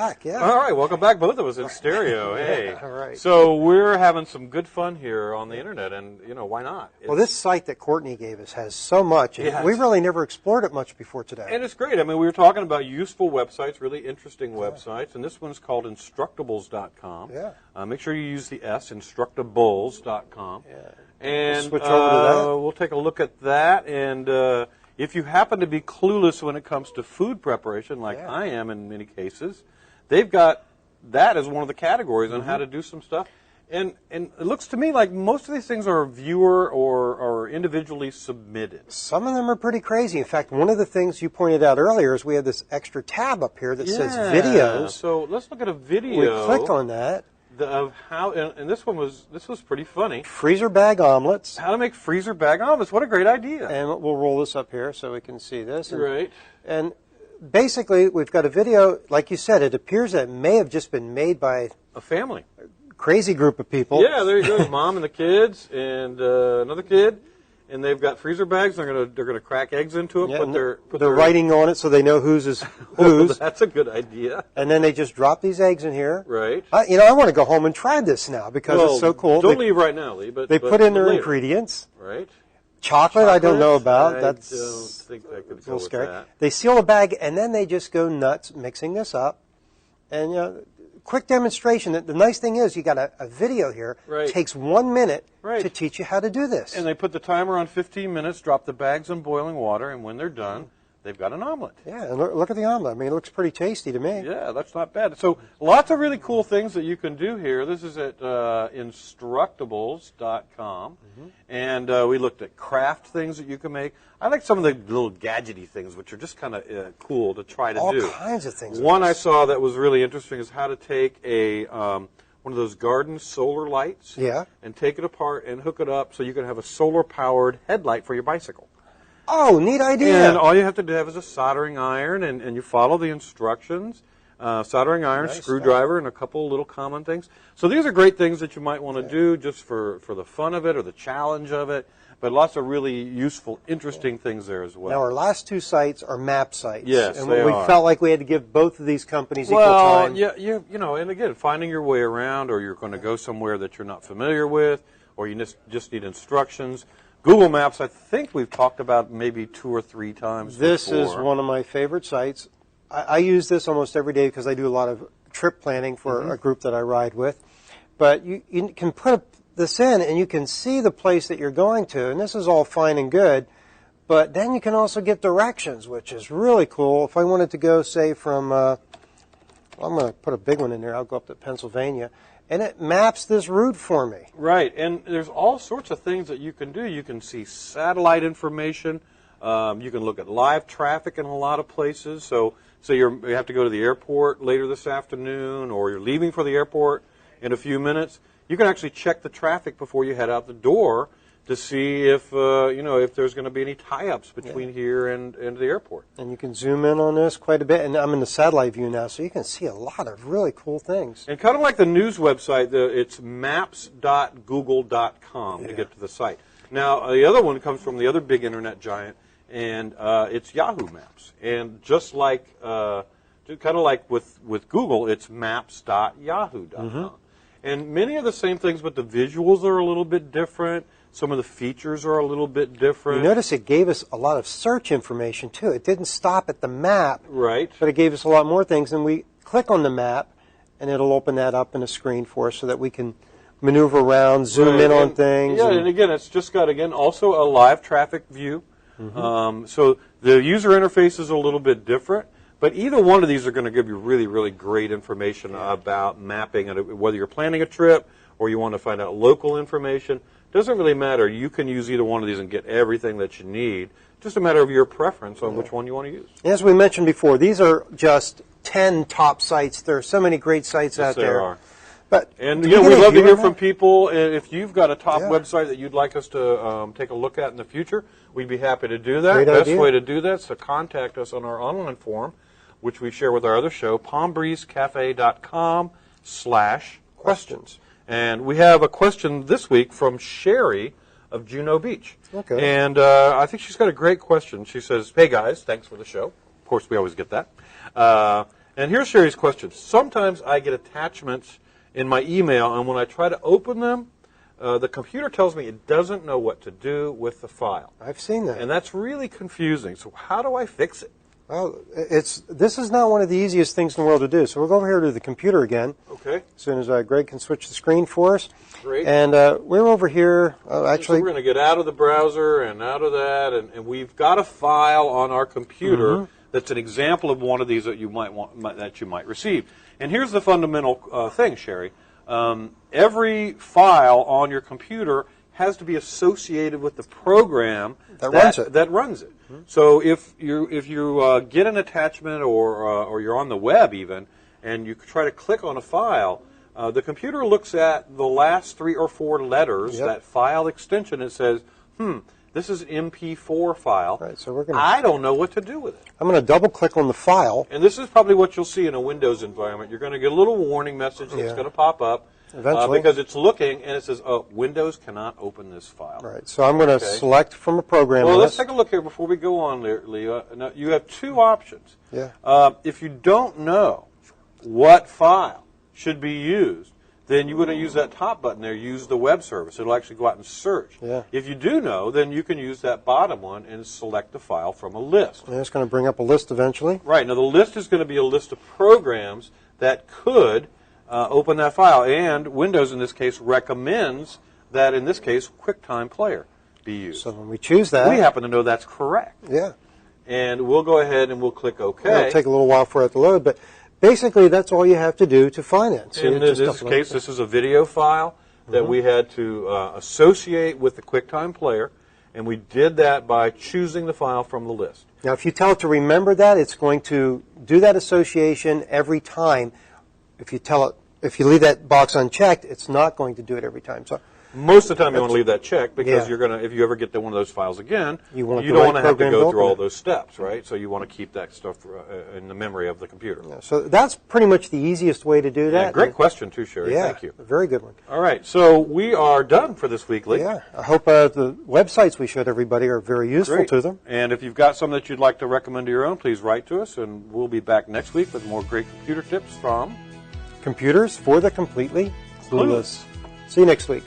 back, yeah. All right, welcome back, both of us in stereo. Hey. All right. So we're having some good fun here on the internet, and, why not? Well, this site that Courtney gave us has so much. And we really never explored it much before today. And it's great. I mean, we were talking about useful websites, really interesting websites, and this one's called Instructables.com. Yeah. Make sure you use the S, Instructables.com. Yeah. And we'll switch over to that. We'll take a look at that, and if you happen to be clueless when it comes to food preparation, like I am in many cases, they've got that as one of the categories on how to do some stuff. And it looks to me like most of these things are viewer or individually submitted. Some of them are pretty crazy. In fact, one of the things you pointed out earlier is we have this extra tab up here that says videos. So let's look at a video. We clicked on that. Of how, and this was pretty funny. Freezer bag omelets. How to make freezer bag omelets. What a great idea. And we'll roll this up here so we can see this. Right. And basically, we've got a video, like you said, it appears that it may have just been made by a family. Crazy group of people. Yeah, there you go. Mom and the kids and another kid. And they've got freezer bags. They're gonna crack eggs into them. Yeah, put they're their writing on it so they know whose is whose. whose. That's a good idea. And then they just drop these eggs in here. Right. I want to go home and try this now because it's so cool. Don't leave right now, Lee. But they put in their later. ingredients. Right. Chocolate, I don't know about. I That's don't think I could a go little with scary. that. They seal the bag and then they just go nuts mixing this up. And quick demonstration. The nice thing is you got a video here. Right. It takes 1 minute Right. to teach you how to do this. And they put the timer on 15 minutes, drop the bags in boiling water, and when they're done, they've got an omelet. Yeah, and look at the omelet. I mean, it looks pretty tasty to me. Yeah, that's not bad. So lots of really cool things that you can do here. This is at Instructables.com. And we looked at craft things that you can make. I like some of the little gadgety things, which are just kind of cool to try to do. All kinds of things. One I saw that was really interesting is how to take one of those garden solar lights and take it apart and hook it up so you can have a solar-powered headlight for your bicycle. Oh, neat idea. And all you have to do is a soldering iron, and you follow the instructions. Soldering iron, screwdriver, and a couple little common things. So these are great things that you might want to do just for the fun of it or the challenge of it. But lots of really useful, interesting things there as well. Now, our last two sites are map sites. Yes, and they we are. felt like we had to give both of these companies equal time. Well, yeah, and again, finding your way around, or you're going to go somewhere that you're not familiar with, or you just need instructions. Google Maps, I think we've talked about maybe 2 or 3 times This before. is one of my favorite sites. I use this almost every day because I do a lot of trip planning for a group that I ride with. But you can put this in and you can see the place that you're going to, and this is all fine and good, but then you can also get directions, which is really cool. If I wanted to go, say, from, I'm going to put a big one in there, I'll go up to Pennsylvania, and it maps this route for me. Right, and there's all sorts of things that you can do. You can see satellite information. You can look at live traffic in a lot of places. So you have to go to the airport later this afternoon, or you're leaving for the airport in a few minutes. You can actually check the traffic before you head out the door to see if if there's going to be any tie-ups between here and the airport. And you can zoom in on this quite a bit, and I'm in the satellite view now, so you can see a lot of really cool things. And kind of like the news website, it's maps.google.com to get to the site. Now, the other one comes from the other big internet giant, and it's Yahoo Maps. And just like, kind of like with Google, it's maps.yahoo.com. And many of the same things, but the visuals are a little bit different. Some of the features are a little bit different. You notice it gave us a lot of search information, too. It didn't stop at the map, right? But it gave us a lot more things. And we click on the map, and it'll open that up in a screen for us so that we can maneuver around, zoom in on things. Yeah, and again, it's just got, also a live traffic view. So the user interface is a little bit different. But either one of these are going to give you really, really great information about mapping, and whether you're planning a trip or you want to find out local information. Doesn't really matter. You can use either one of these and get everything that you need. Just a matter of your preference on which one you want to use. As we mentioned before, these are just 10 top sites. There are so many great sites out there. There are. But and we'd love to hear from people. If you've got a top website that you'd like us to take a look at in the future, we'd be happy to do that. Great Best idea. way to do that is to contact us on our online forum, which we share with our other show, palmbreezecafe.com/questions. And we have a question this week from Sherry of Juneau Beach. Okay. And I think she's got a great question. She says, "Hey guys, thanks for the show." Of course, we always get that. And here's Sherry's question. Sometimes I get attachments in my email, and when I try to open them, the computer tells me it doesn't know what to do with the file. I've seen that. And that's really confusing. So how do I fix it? Well, this is not one of the easiest things in the world to do. So we'll go over here to the computer again. Okay. As soon as Greg can switch the screen for us. Great. And we're over here. Actually, so we're going to get out of the browser and out of that, and we've got a file on our computer that's an example of one of these that you might receive. And here's the fundamental thing, Sherry. Every file on your computer has to be associated with the program that runs it. So if you get an attachment or you're on the web even, and you try to click on a file, the computer looks at the last 3 or 4 letters, that file extension, and says, this is an MP4 file. Right, so I don't know what to do with it. I'm going to double click on the file. And this is probably what you'll see in a Windows environment. You're going to get a little warning message that's going to pop up. Eventually. Because it's looking and it says, oh, Windows cannot open this file. Right, so I'm going to select from a program list. let's take a look here before we go on there, Leo. Now, you have 2 options. Yeah. If you don't know what file should be used, then you wouldn't use that top button there. Use the web service. It'll actually go out and search. Yeah. If you do know, then you can use that bottom one and select the file from a list. And it's going to bring up a list eventually. Right. Now, the list is going to be a list of programs that could open that file. And Windows, in this case, recommends that, in this case, QuickTime Player be used. So when we choose that. We happen to know that's correct. Yeah. And we'll go ahead and we'll click OK. It'll take a little while for it to load, but basically that's all you have to do to find it. So in this case, this is a video file that we had to associate with the QuickTime Player, and we did that by choosing the file from the list. Now, if you tell it to remember that, it's going to do that association every time. If you leave that box unchecked, it's not going to do it every time. So most of the time you want to leave that checked because you're going to, if you ever get to one of those files again, you don't want to have to go through all those steps, right? So you want to keep that stuff in the memory of the computer. Yeah, so that's pretty much the easiest way to do that. Yeah, great question too, Sherry. Yeah, thank you. A very good one. All right, so we are done for this week, Lee. Yeah, I hope the websites we showed everybody are very useful to them. And if you've got some that you'd like to recommend to your own, please write to us, and we'll be back next week with more great computer tips from Computers for the Completely Clueless. See you next week.